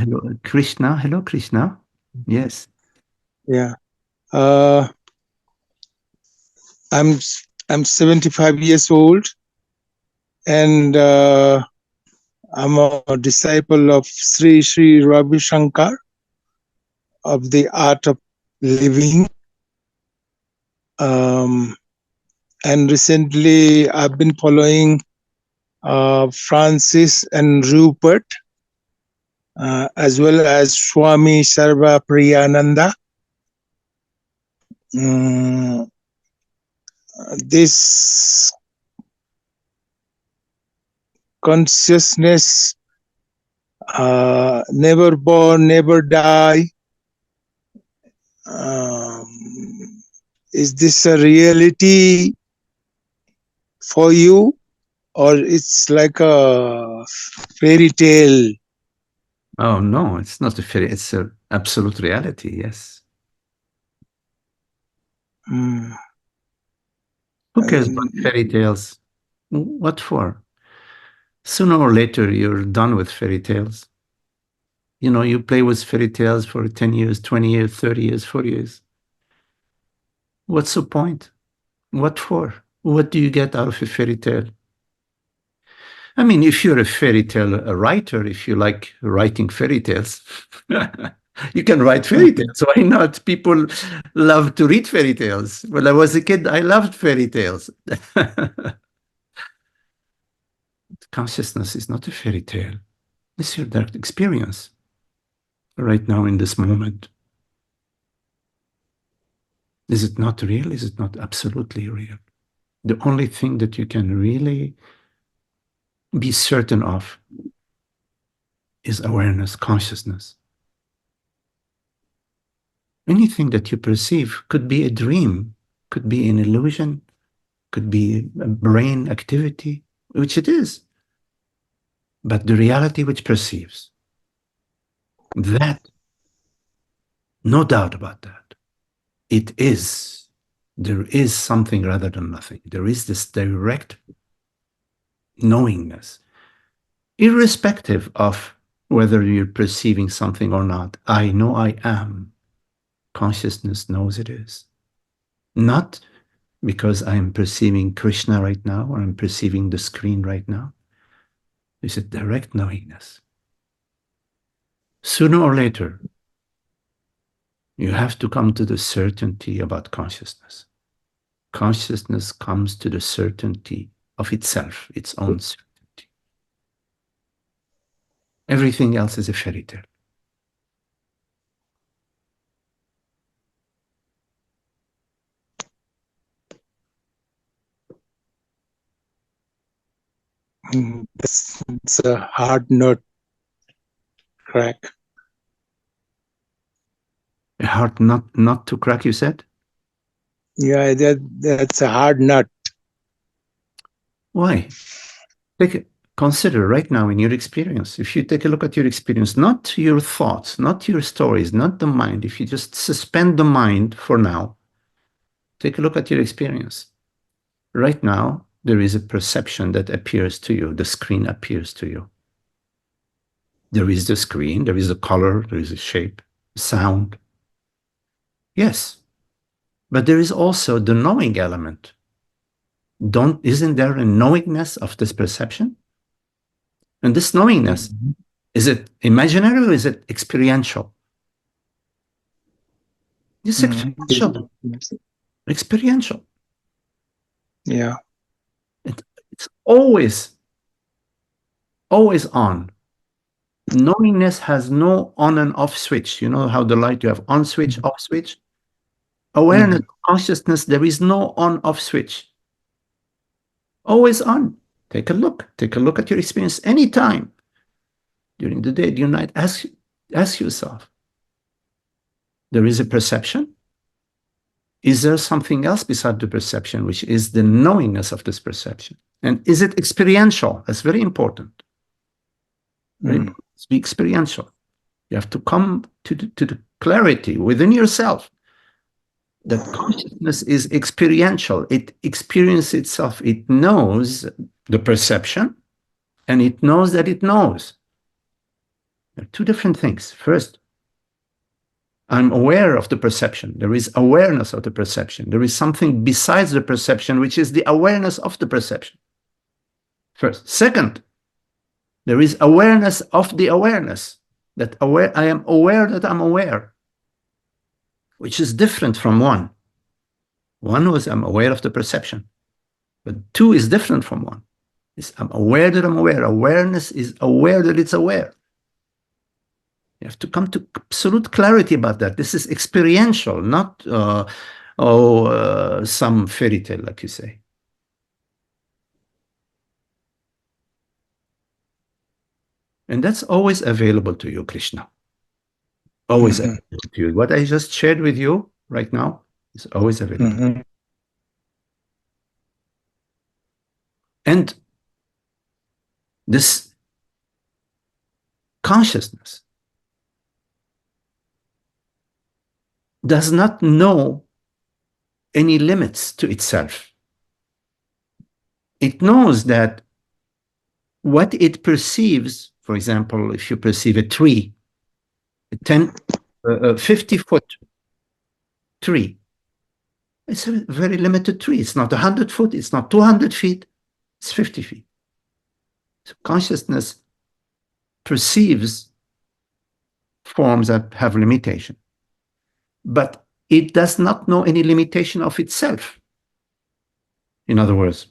Hello, Krishna. Hello, Krishna. Yes. Yeah. Uh, I'm 75 years old, and I'm a disciple of Sri Ravi Shankar of the art of living. And recently, I've been following Francis and Rupert, as well as Swami Sarva Priyananda. This consciousness, never born, never die. Is this a reality for you, or it's like a fairy tale? Oh, no, it's not a fairy. It's an absolute reality. Yes. Mm. Who cares about fairy tales? What for? Sooner or later, you're done with fairy tales. You know, you play with fairy tales for 10 years, 20 years, 30 years, 40 years. What's the point? What for? What do you get out of a fairy tale? I mean, if you're a fairy tale writer, if you like writing fairy tales, you can write fairy tales. Why not? People love to read fairy tales. When I was a kid, I loved fairy tales. Consciousness is not a fairy tale. It's your direct experience right now in this moment. Is it not real? Is it not absolutely real? The only thing that you can really be certain of is awareness, consciousness. Anything that you perceive could be a dream, could be an illusion, could be a brain activity, which it is. But the reality which perceives, that, no doubt about that, it is. There is something rather than nothing. There is this direct knowingness, irrespective of whether you're perceiving something or not. I know I am. Consciousness knows it is. Not because I'm perceiving Krishna right now or I'm perceiving the screen right now. It's a direct knowingness. Sooner or later, you have to come to the certainty about consciousness. Consciousness comes to the certainty of itself, its own certainty. Everything else is a fairy tale. It's a hard nut crack. A hard nut not to crack, you said? Yeah, that's a hard nut. Why? Consider right now in your experience, if you take a look at your experience, not your thoughts, not your stories, not the mind, if you just suspend the mind for now, take a look at your experience. Right now, there is a perception that appears to you. The screen appears to you. There is the screen, there is a color, there is a shape, sound. Yes, but there is also the knowing element. Isn't there a knowingness of this perception? And this knowingness, is it imaginary or is it experiential? It's experiential. Experiential. Yeah. It's always on. Knowingness has no on and off switch. You know how the light, you have on switch, off switch? Awareness, consciousness, there is no on-off switch. Always on. Take a look at your experience anytime during the day, during the night. Ask yourself, there is a perception? Is there something else beside the perception, which is the knowingness of this perception? And is it experiential? That's very important. Very important. Be experiential. You have to come to the clarity within yourself that consciousness is experiential. It experiences itself. It knows the perception, and it knows that it knows. They're two different things. First, I'm aware of the perception. There is awareness of the perception. There is something besides the perception, which is the awareness of the perception. First. Second, there is awareness of the awareness. That I am aware that I'm aware, which is different from one. One was I'm aware of the perception, but two is different from one. It's I'm aware that I'm aware. Awareness is aware that it's aware. You have to come to absolute clarity about that. This is experiential, not some fairy tale, like you say. And that's always available to you, Krishna. Always available to you. What I just shared with you right now is always available. And this consciousness does not know any limits to itself. It knows that what it perceives, for example, if you perceive a tree, a 50-foot tree, it's a very limited tree. It's not 100 foot, it's not 200 feet, it's 50 feet. So consciousness perceives forms that have limitation, but it does not know any limitation of itself. In other words,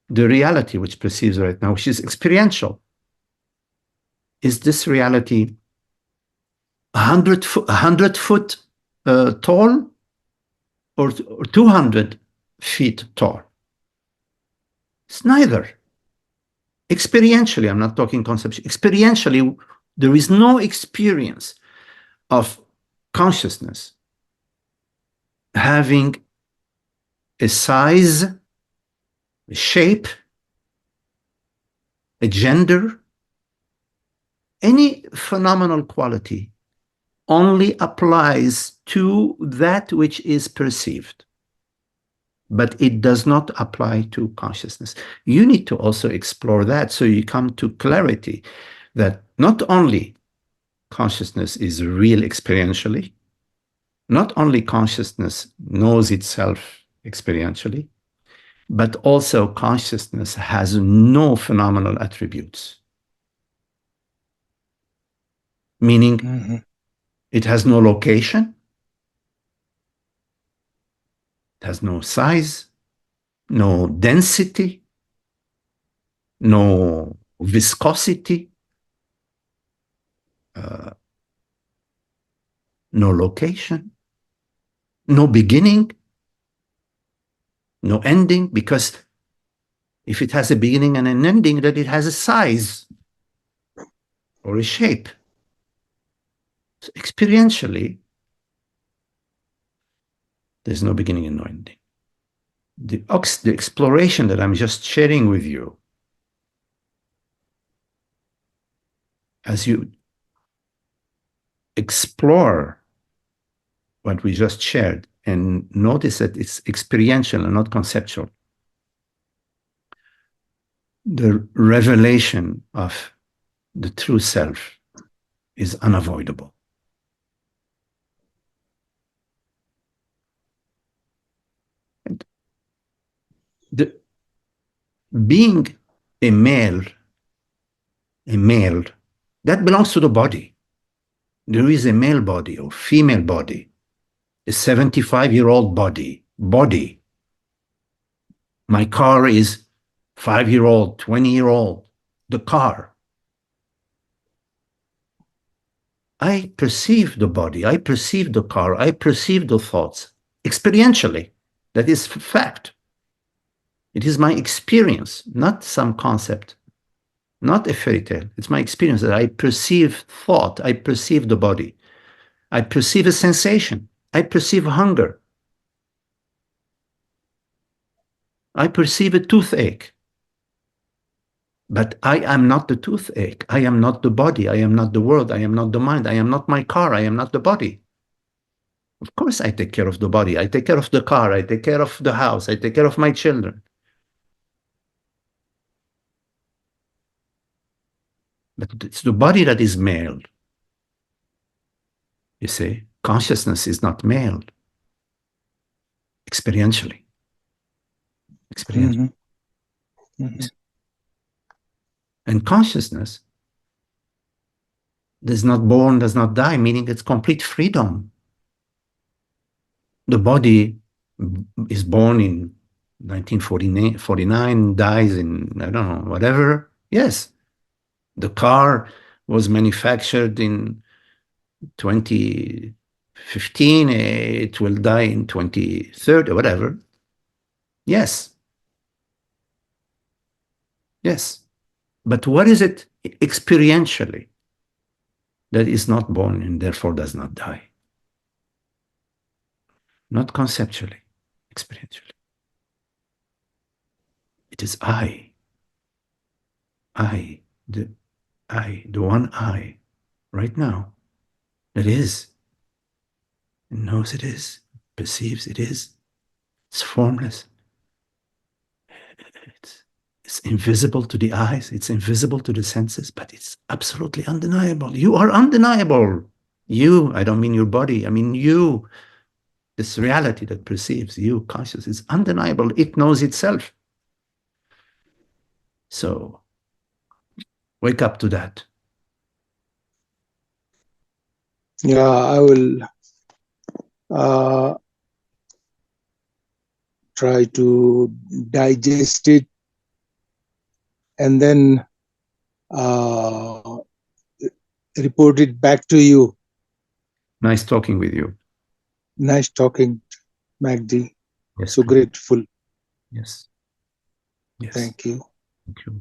the reality which perceives right now, which is experiential, is this reality 100 foot tall or 200 feet tall? It's neither. Experientially, I'm not talking conceptually. Experientially, there is no experience of consciousness having a size, a shape, a gender, any phenomenal quality only applies to that which is perceived, but it does not apply to consciousness. You need to also explore that so you come to clarity that not only consciousness is real experientially, not only consciousness knows itself experientially, but also consciousness has no phenomenal attributes. Meaning, it has no location, it has no size, no density, no viscosity, no location, no beginning, no ending, because if it has a beginning and an ending, then it has a size or a shape. So experientially, there's no beginning and no ending. The exploration that I'm just sharing with you, as you explore what we just shared and notice that it's experiential and not conceptual, the revelation of the true self is unavoidable. And being a male, that belongs to the body. There is a male body or female body, a 75-year-old body. My car is 5-year-old, 20-year-old, the car. I perceive the body, I perceive the car, I perceive the thoughts experientially. That is fact. It is my experience, not some concept, not a fairy tale. It's my experience that I perceive thought, I perceive the body, I perceive a sensation, I perceive hunger, I perceive a toothache. But I am not the toothache. I am not the body. I am not the world. I am not the mind. I am not my car. I am not the body. Of course, I take care of the body. I take care of the car. I take care of the house. I take care of my children. But it's the body that is mailed. You see, consciousness is not mailed. Experientially. Experientially. And consciousness does not born, does not die, meaning it's complete freedom. The body is born in 1949, dies in, I don't know, whatever. Yes. The car was manufactured in 2015, it will die in 2030, whatever. Yes. Yes. But what is it experientially that is not born and therefore does not die? Not conceptually, experientially. It is I, the one I, right now, that is, knows it is, perceives it is. It's formless. It's invisible to the eyes, it's invisible to the senses, but it's absolutely undeniable. You are undeniable. You, I don't mean your body, I mean you. This reality that perceives you, conscious, is undeniable. It knows itself. So, wake up to that. Yeah, I will try to digest it and then report it back to you. Nice talking with you. Nice talking, Magdi. Yes, So please. grateful. Yes. Yes. Thank you. Thank you.